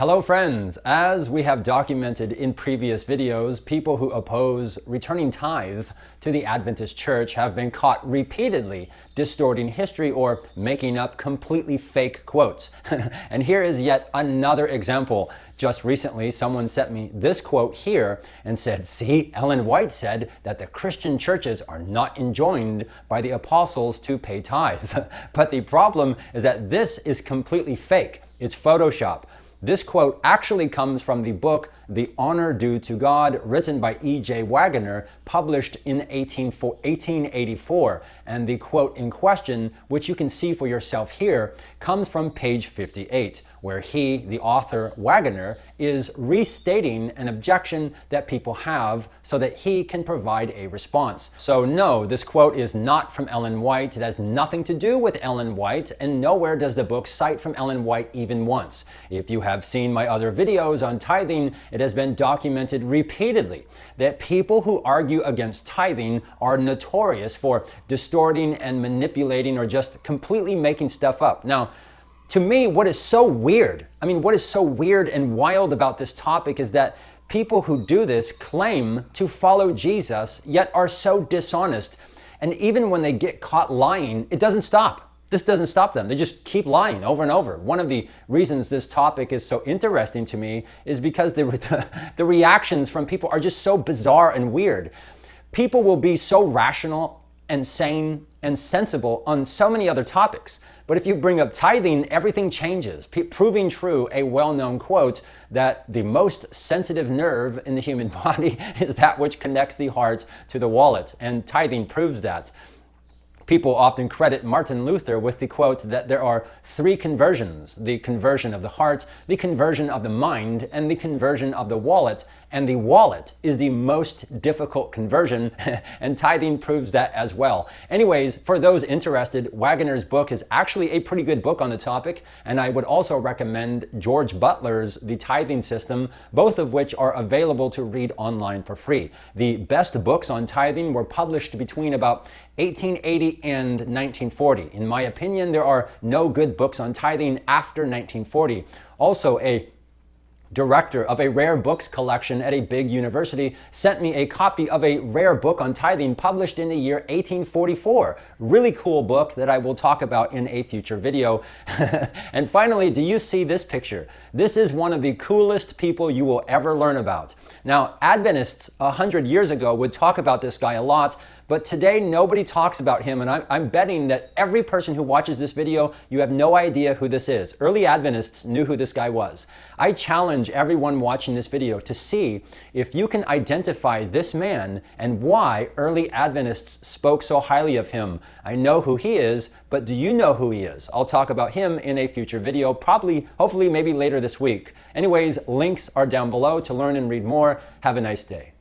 Hello friends! As we have documented in previous videos, people who oppose returning tithe to the Adventist Church have been caught repeatedly distorting history or making up completely fake quotes. And here is yet another example. Just recently, someone sent me this quote here and said, "See, Ellen White said that the Christian churches are not enjoined by the apostles to pay tithe." But the problem is that this is completely fake. It's Photoshop. This quote actually comes from the book The Honor Due to God, written by E.J. Waggoner, published in 1884. And the quote in question, which you can see for yourself here, comes from page 58, where he, the author Waggoner, is restating an objection that people have so that he can provide a response. So no, this quote is not from Ellen White. It has nothing to do with Ellen White, and nowhere does the book cite from Ellen White even once. If you have seen my other videos on tithing, it has been documented repeatedly that people who argue against tithing are notorious for distorting and manipulating or just completely making stuff up. Now, to me, what is so weird and wild about this topic is that people who do this claim to follow Jesus, yet are so dishonest. And even when they get caught lying, it doesn't stop. This doesn't stop them. They just keep lying over and over. One of the reasons this topic is so interesting to me is because the reactions from people are just so bizarre and weird. People will be so rational and sane and sensible on so many other topics. But if you bring up tithing, everything changes, proving true a well-known quote that the most sensitive nerve in the human body is that which connects the heart to the wallet. And tithing proves that. People often credit Martin Luther with the quote that there are three conversions: the conversion of the heart, the conversion of the mind, and the conversion of the wallet. And the wallet is the most difficult conversion, and tithing proves that as well. Anyways, for those interested, Waggoner's book is actually a pretty good book on the topic, and I would also recommend George Butler's The Tithing System, both of which are available to read online for free. The best books on tithing were published between about 1880 and 1940. In my opinion, there are no good books on tithing after 1940. Also, a director of a rare books collection at a big university sent me a copy of a rare book on tithing published in the year 1844. Really cool book that I will talk about in a future video. And finally, do you see this picture? This is one of the coolest people you will ever learn about. Now, Adventists 100 years ago would talk about this guy a lot, but today nobody talks about him, and I'm betting that every person who watches this video, you have no idea who this is. Early Adventists knew who this guy was. I challenge everyone watching this video to see if you can identify this man and why early Adventists spoke so highly of him. I know who he is, but do you know who he is? I'll talk about him in a future video, probably, hopefully, maybe later this week. Anyways, links are down below to learn and read more. Have a nice day.